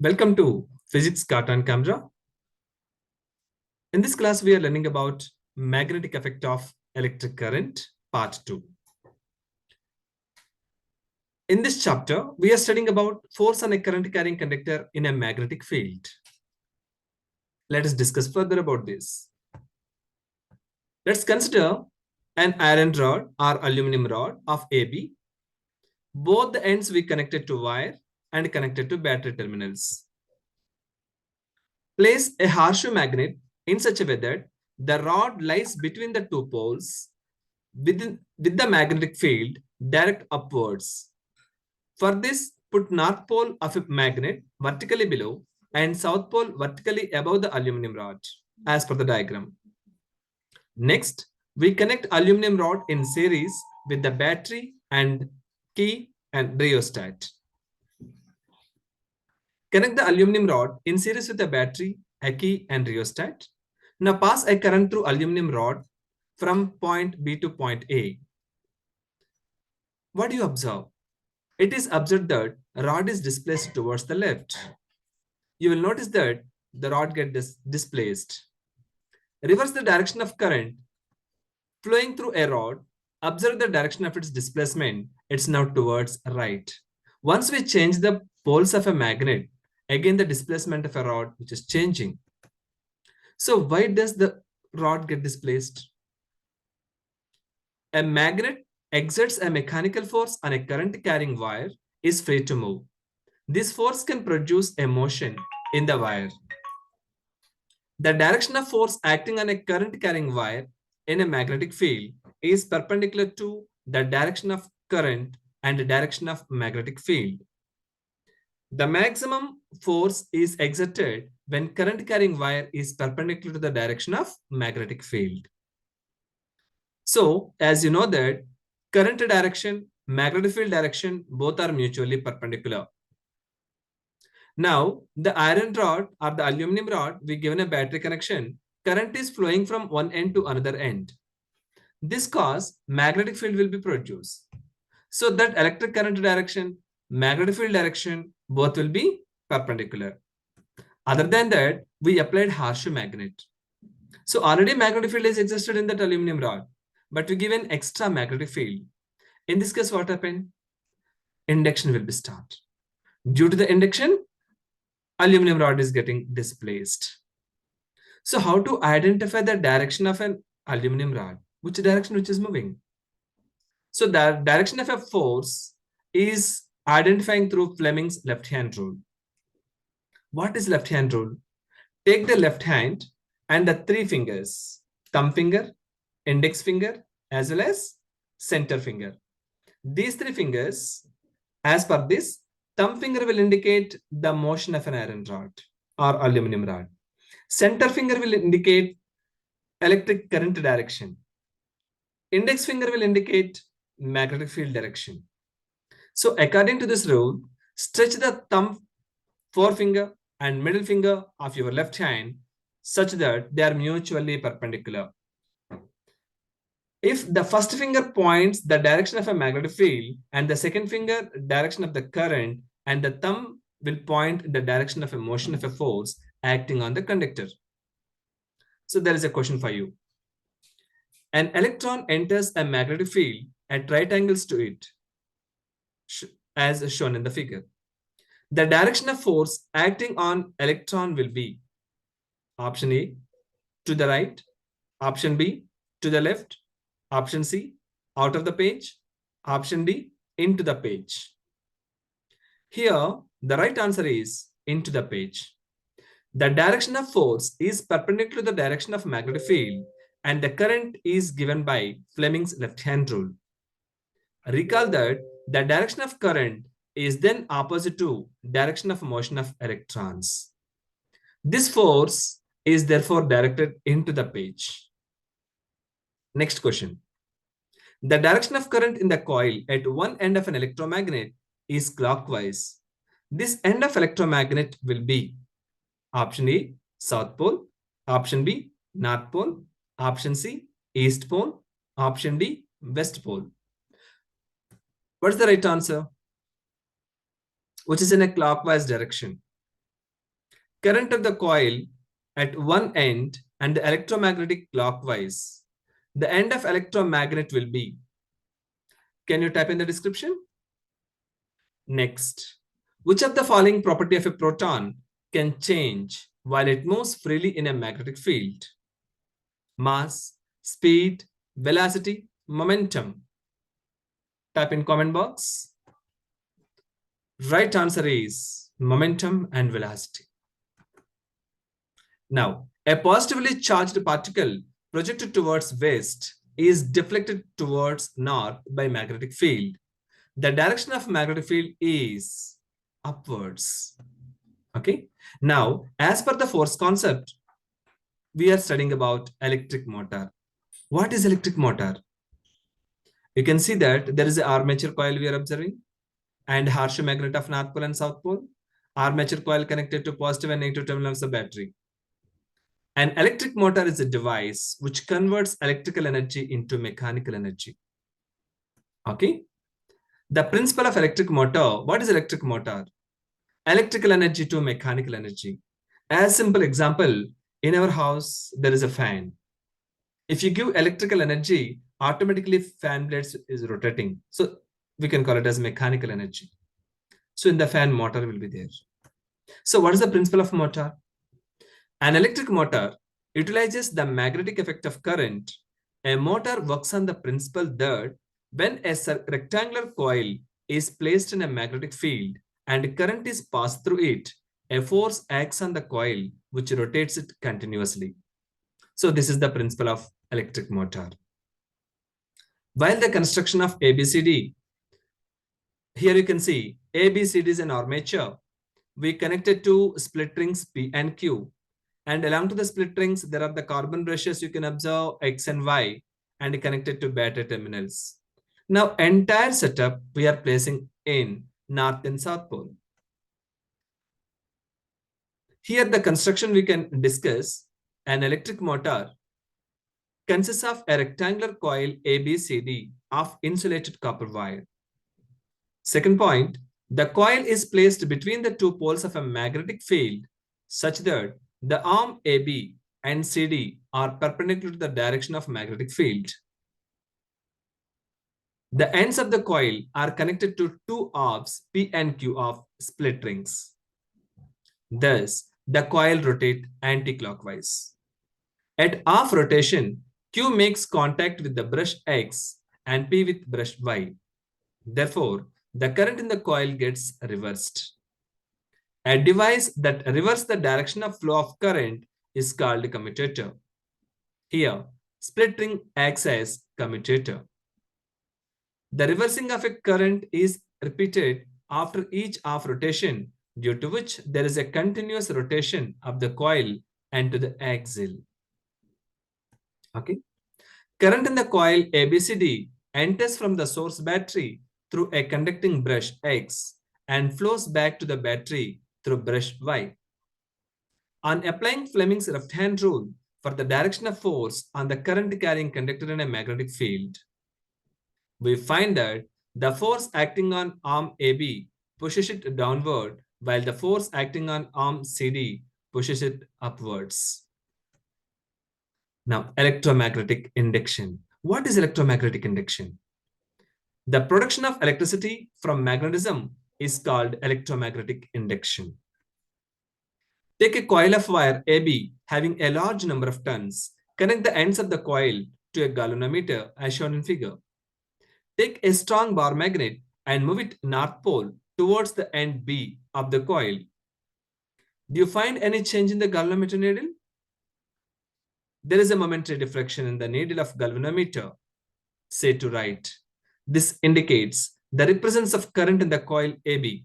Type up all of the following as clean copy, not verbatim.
Welcome to Physics Cartoon Camera. In this class, we are learning about magnetic effect of electric current, part 2. In this chapter, we are studying about force on a current carrying conductor in a magnetic field. Let us discuss further about this. Let's consider an iron rod or aluminum rod of AB. Both the ends we connected to wire and connected to battery terminals. Place a horseshoe magnet in such a way that the rod lies between the two poles with the magnetic field direct upwards. For this, put north pole of a magnet vertically below and south pole vertically above the aluminum rod as per the diagram. Next, we connect aluminum rod in series with the battery and key and rheostat. Connect the aluminum rod in series with the battery, a key and rheostat. Now pass a current through aluminum rod from point B to point A. What do you observe? It is observed that rod is displaced towards the left. You will notice that the rod gets displaced. Reverse the direction of current flowing through a rod. Observe the direction of its displacement. It's now towards right. Once we change the poles of a magnet, again the displacement of a rod which is changing. So why does the rod get displaced? A magnet exerts a mechanical force on a current carrying wire is free to move. This force can produce a motion in the wire. The direction of force acting on a current carrying wire in a magnetic field is perpendicular to the direction of current and the direction of magnetic field. The maximum force is exerted when current carrying wire is perpendicular to the direction of magnetic field. So, as you know that current direction, magnetic field direction, both are mutually perpendicular. Now, the iron rod or the aluminum rod, we given a battery connection, current is flowing from one end to another end. This cause magnetic field will be produced. So that electric current direction, magnetic field direction, both will be perpendicular. Other than that, we applied horseshoe magnet. So already magnetic field is existed in that aluminum rod, but we give an extra magnetic field. In this case, what happened? Induction will be started. Due to the induction, aluminum rod is getting displaced. So how to identify the direction of an aluminum rod? Which direction which is moving? So the direction of a force is identifying through Fleming's left hand rule. What is left hand rule? Take the left hand and the three fingers, thumb finger, index finger, as well as center finger. These three fingers, as per this, thumb finger will indicate the motion of an iron rod or aluminum rod. Center finger will indicate electric current direction. Index finger will indicate magnetic field direction. So according to this rule, stretch the thumb, forefinger and middle finger of your left hand such that they are mutually perpendicular. If the first finger points the direction of a magnetic field and the second finger direction of the current and the thumb will point the direction of a motion of a force acting on the conductor. So there is a question for you. An electron enters a magnetic field at right angles to it, as shown in the figure. The direction of force acting on electron will be option A, to the right, option B, to the left, option C, out of the page, option D, into the page. Here, the right answer is into the page. The direction of force is perpendicular to the direction of magnetic field and the current is given by Fleming's left-hand rule. Recall that the direction of current is then opposite to direction of motion of electrons. This force is therefore directed into the page. Next question. The direction of current in the coil at one end of an electromagnet is clockwise. This end of electromagnet will be option A, South Pole, option B, North Pole, option C, East Pole, option D, West Pole. What's the right answer? Which is in a clockwise direction. current of the coil at one end and the electromagnetic clockwise. The end of electromagnet will be. Can you type in the description? Next, which of the following property of a proton can change while it moves freely in a magnetic field? Mass, speed, velocity, momentum. Type in comment box. Right answer is momentum and velocity. Now, a positively charged particle projected towards west is deflected towards north by magnetic field. The direction of magnetic field is upwards. Okay. Now, as per the force concept, we are studying about electric motor. What is electric motor? You can see that there is an armature coil we are observing and harsh magnet of North Pole and South Pole. Armature coil connected to positive and negative terminals of the battery. An electric motor is a device which converts electrical energy into mechanical energy. Okay. The principle of electric motor, what is electric motor? Electrical energy to mechanical energy. As simple example, in our house, there is a fan. If you give electrical energy, automatically fan blades is rotating. So we can call it as mechanical energy. So in the fan, motor will be there. So what is the principle of motor? An electric motor utilizes the magnetic effect of current. A motor works on the principle that when a rectangular coil is placed in a magnetic field and current is passed through it, a force acts on the coil which rotates it continuously. So this is the principle of electric motor. While the construction of ABCD, here you can see ABCD is an armature. We connected to split rings P and Q. And along to the split rings, there are the carbon brushes you can observe X and Y and connected to battery terminals. Now, entire setup we are placing in North and South Pole. Here, the construction we can discuss. An electric motor consists of a rectangular coil ABCD of insulated copper wire. Second point, the coil is placed between the two poles of a magnetic field such that the arm AB and CD are perpendicular to the direction of magnetic field. The ends of the coil are connected to two halves P and Q of split rings. Thus, the coil rotates anti-clockwise. At half rotation, Q makes contact with the brush X and P with brush Y. Therefore, the current in the coil gets reversed. A device that reverses the direction of flow of current is called commutator. Here, split ring acts as commutator. The reversing of a current is repeated after each half rotation, due to which there is a continuous rotation of the coil and to the axle. Okay. Current in the coil ABCD enters from the source battery through a conducting brush X and flows back to the battery through brush Y. On applying Fleming's left hand rule for the direction of force on the current carrying conductor in a magnetic field, we find that the force acting on arm AB pushes it downward, while the force acting on arm CD pushes it upwards. Now, electromagnetic induction. What is electromagnetic induction? The production of electricity from magnetism is called electromagnetic induction. Take a coil of wire AB having a large number of turns. Connect the ends of the coil to a galvanometer as shown in figure. Take a strong bar magnet and move it north pole towards the end B of the coil. Do you find any change in the galvanometer needle? There is a momentary diffraction in the needle of galvanometer, say to right. This indicates the presence of current in the coil AB.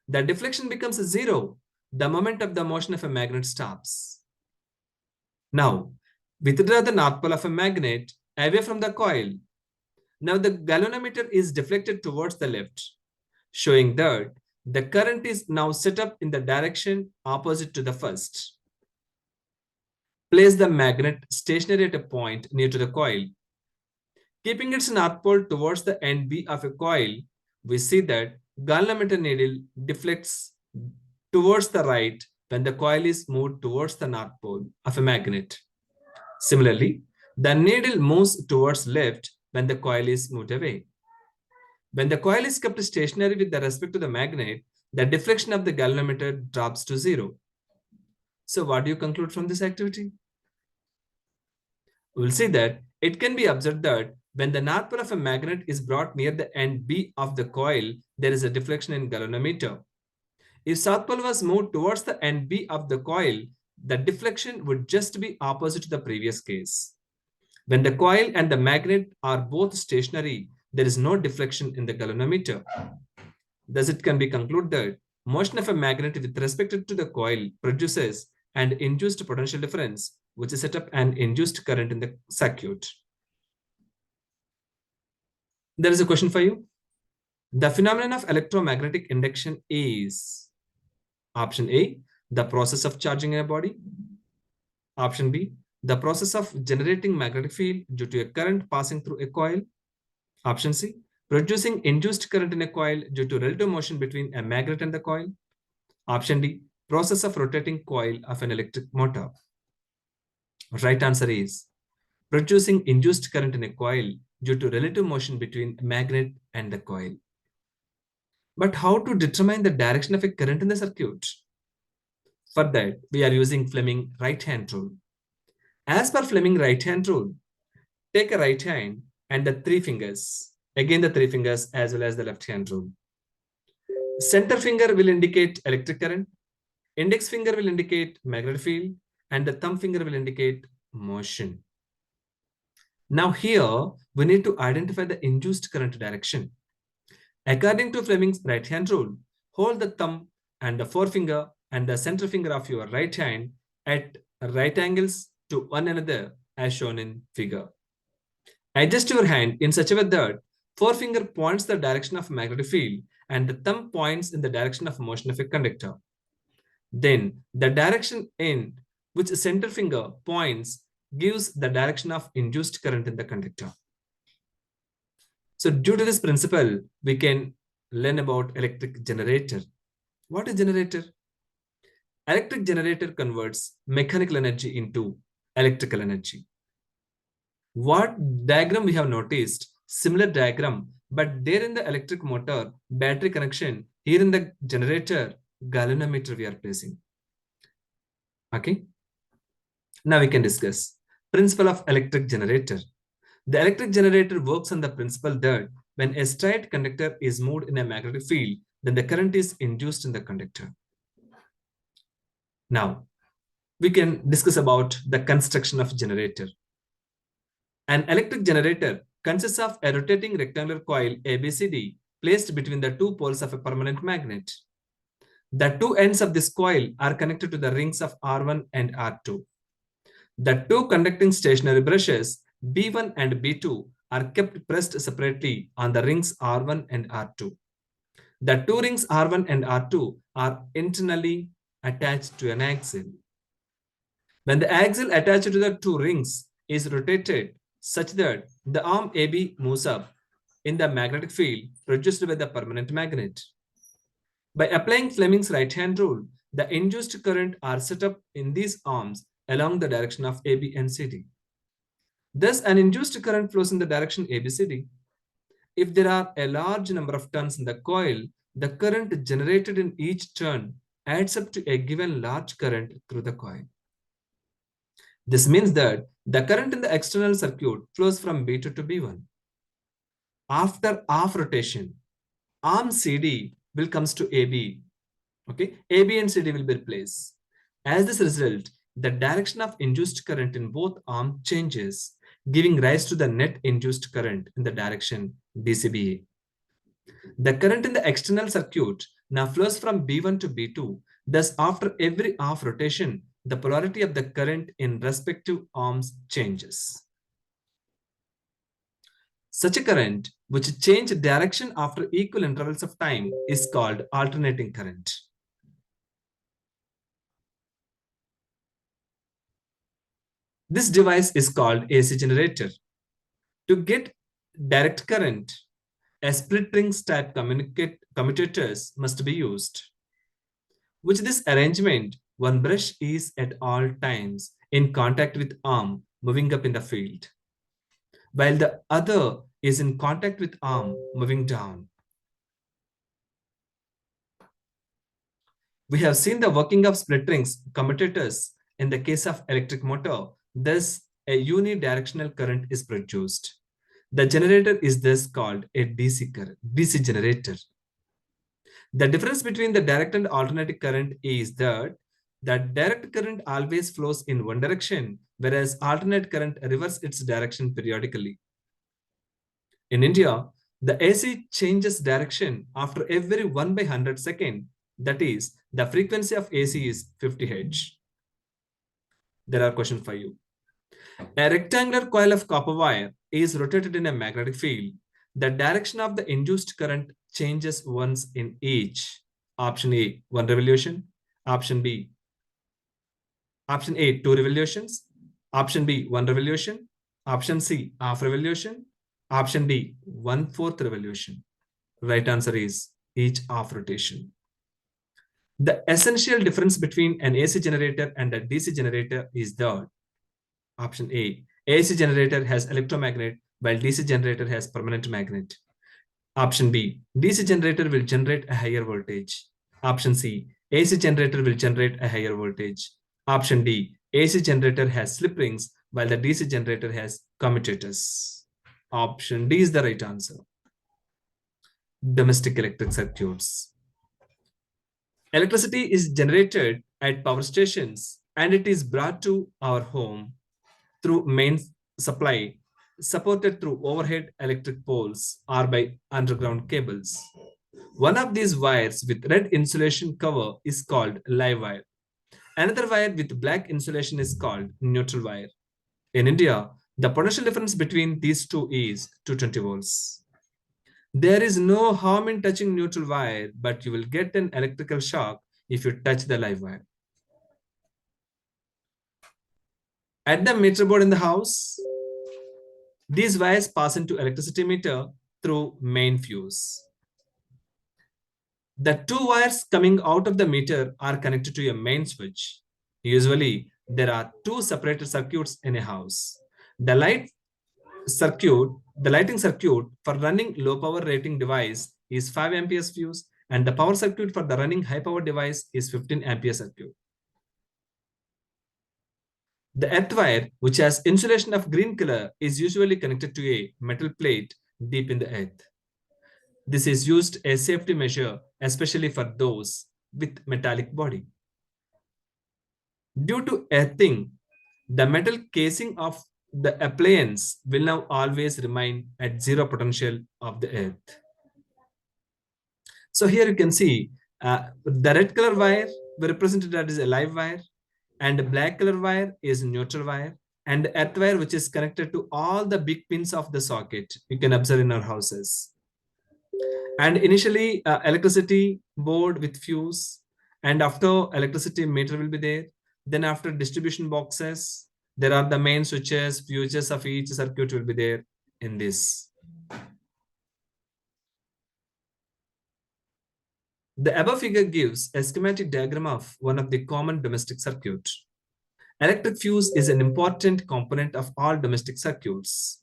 The deflection becomes zero the moment of the motion of a magnet stops. Now, withdraw the north pole of a magnet away from the coil. Now the galvanometer is deflected towards the left, showing that the current is now set up in the direction opposite to the first. Place the magnet stationary at a point near to the coil. Keeping its north pole towards the end B of a coil, we see that galvanometer needle deflects towards the right when the coil is moved towards the north pole of a magnet. Similarly, the needle moves towards left when the coil is moved away. When the coil is kept stationary with respect to the magnet, the deflection of the galvanometer drops to zero. So what do you conclude from this activity? We'll see that it can be observed that when the north pole of a magnet is brought near the end B of the coil, there is a deflection in galvanometer. If south pole was moved towards the end B of the coil, the deflection would just be opposite to the previous case. When the coil and the magnet are both stationary, there is no deflection in the galvanometer. Thus, it can be concluded that motion of a magnet with respect to the coil produces an induced potential difference, which is set up an induced current in the circuit. There is a question for you. The phenomenon of electromagnetic induction is option A, the process of charging a body. Option B, the process of generating magnetic field due to a current passing through a coil. Option C, producing induced current in a coil due to relative motion between a magnet and the coil. Option D, process of rotating coil of an electric motor. Right answer is producing induced current in a coil due to relative motion between a magnet and the coil. But how to determine the direction of a current in the circuit? For that, we are using Fleming right hand rule. As per Fleming right hand rule, take a right hand and the three fingers, again the three fingers as well as the left hand rule. Center finger will indicate electric current, index finger will indicate magnetic field, and the thumb finger will indicate motion. Now here, we need to identify the induced current direction. According to Fleming's right hand rule, hold the thumb and the forefinger and the center finger of your right hand at right angles to one another as shown in figure. Adjust your hand in such a way that forefinger points the direction of magnetic field and the thumb points in the direction of motion of a conductor. Then the direction in which center finger points gives the direction of induced current in the conductor. So due to this principle, we can learn about electric generator. What is generator? Electric generator converts mechanical energy into electrical energy. What diagram we have noticed? Similar diagram, but there in the electric motor, battery connection, here in the generator, galvanometer we are placing. Okay. Now we can discuss principle of electric generator. The electric generator works on the principle that when a straight conductor is moved in a magnetic field, then the current is induced in the conductor. Now, we can discuss about the construction of generator. An electric generator consists of a rotating rectangular coil ABCD placed between the two poles of a permanent magnet. The two ends of this coil are connected to the rings of R1 and R2. The two conducting stationary brushes B1 and B2 are kept pressed separately on the rings R1 and R2. The two rings R1 and R2 are internally attached to an axle. When the axle attached to the two rings is rotated such that the arm AB moves up in the magnetic field produced by the permanent magnet. By applying Fleming's right-hand rule, the induced current are set up in these arms along the direction of AB and CD. Thus, an induced current flows in the direction ABCD. If there are a large number of turns in the coil, the current generated in each turn adds up to a given large current through the coil. This means that the current in the external circuit flows from B2 to B1. After half rotation, arm CD will comes to AB. Okay, AB and CD will be replaced. As this result, the direction of induced current in both arms changes, giving rise to the net induced current in the direction DCBA. The current in the external circuit now flows from B1 to B2. Thus, after every half rotation, the polarity of the current in respective arms changes. Such a current, which changes direction after equal intervals of time, is called alternating current. This device is called AC generator. To get direct current, a split rings type commutators must be used, which this arrangement one brush is at all times in contact with arm moving up in the field, while the other is in contact with arm moving down. We have seen the working of split rings commutators in the case of electric motor. Thus, a unidirectional current is produced. The generator is thus called a DC generator. The difference between the direct and alternating current is that direct current always flows in one direction, whereas alternate current reverses its direction periodically. In India, the AC changes direction after every 1 by 100 second. That is, the frequency of AC is 50 Hz. There are questions for you. A rectangular coil of copper wire is rotated in a magnetic field. The direction of the induced current changes once in each. Option A, 1 revolution. Option B, option A, 2 revolutions. Option B, 1 revolution. Option C, half revolution. Option D, 1/4 revolution. Right answer is each half rotation. The essential difference between an AC generator and a DC generator is that option A, AC generator has electromagnet while DC generator has permanent magnet. Option B, DC generator will generate a higher voltage. Option C, AC generator will generate a higher voltage. Option D, AC generator has slip rings while the DC generator has commutators. Option D is the right answer. Domestic electric circuits. Electricity is generated at power stations and it is brought to our home through main supply supported through overhead electric poles or by underground cables. One of these wires with red insulation cover is called live wire. Another wire with black insulation is called neutral wire. In India, the potential difference between these two is 220 volts. There is no harm in touching neutral wire, but you will get an electrical shock if you touch the live wire. At the meter board in the house, these wires pass into electricity meter through main fuse. The two wires coming out of the meter are connected to a main switch. Usually, there are two separated circuits in a house. The lighting circuit for running low power rating device is 5 amperes fuse, and the power circuit for the running high power device is 15 ampere circuit. The earth wire, which has insulation of green color, is usually connected to a metal plate deep in the earth. This is used as a safety measure, especially for those with metallic body. Due to earthing, the metal casing of the appliance will now always remain at zero potential of the earth. So here you can see the red color wire we represented that is a live wire, and the black color wire is neutral wire, and the earth wire which is connected to all the big pins of the socket you can observe in our houses. And initially electricity board with fuse, and after electricity meter will be there. Then after distribution boxes, there are the main switches, fuses of each circuit will be there in this. The above figure gives a schematic diagram of one of the common domestic circuits. Electric fuse is an important component of all domestic circuits.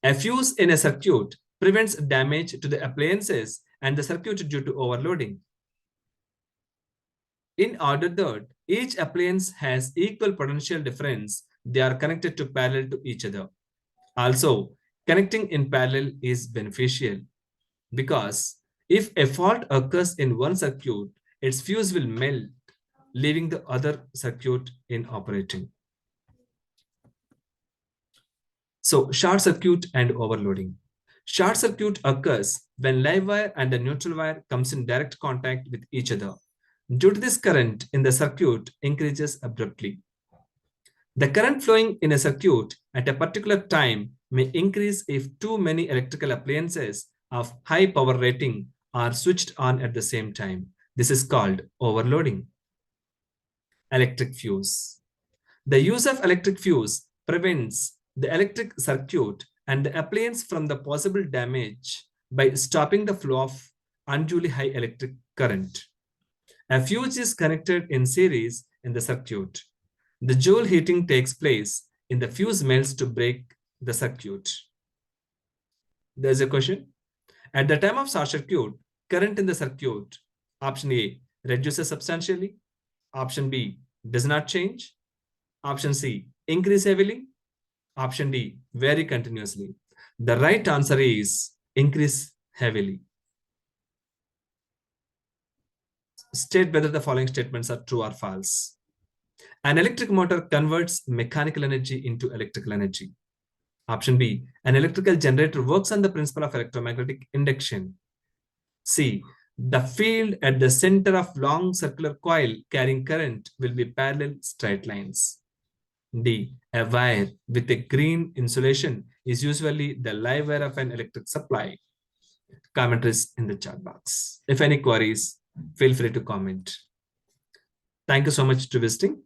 A fuse in a circuit prevents damage to the appliances and the circuit due to overloading. In order that each appliance has equal potential difference, they are connected to parallel to each other. Also, connecting in parallel is beneficial because if a fault occurs in one circuit, its fuse will melt, leaving the other circuit in operating. So, short circuit and overloading. Short circuit occurs when live wire and the neutral wire comes in direct contact with each other. Due to this, current in the circuit increases abruptly. The current flowing in a circuit at a particular time may increase if too many electrical appliances of high power rating are switched on at the same time. This is called overloading. Electric fuse. The use of electric fuse prevents the electric circuit and the appliance from the possible damage by stopping the flow of unduly high electric current. A fuse is connected in series in the circuit. The joule heating takes place in the fuse melts to break the circuit. There's a question. At the time of short circuit, current in the circuit, option A, reduces substantially. Option B, does not change. Option C, increase heavily. Option D, vary continuously. The right answer is increase heavily. State whether the following statements are true or false. An electric motor converts mechanical energy into electrical energy. Option B, an electrical generator works on the principle of electromagnetic induction. C, the field at the center of long circular coil carrying current will be parallel straight lines. D, a wire with a green insulation is usually the live wire of an electric supply. Commentaries in the chat box. If any queries, feel free to comment. Thank you so much for visiting.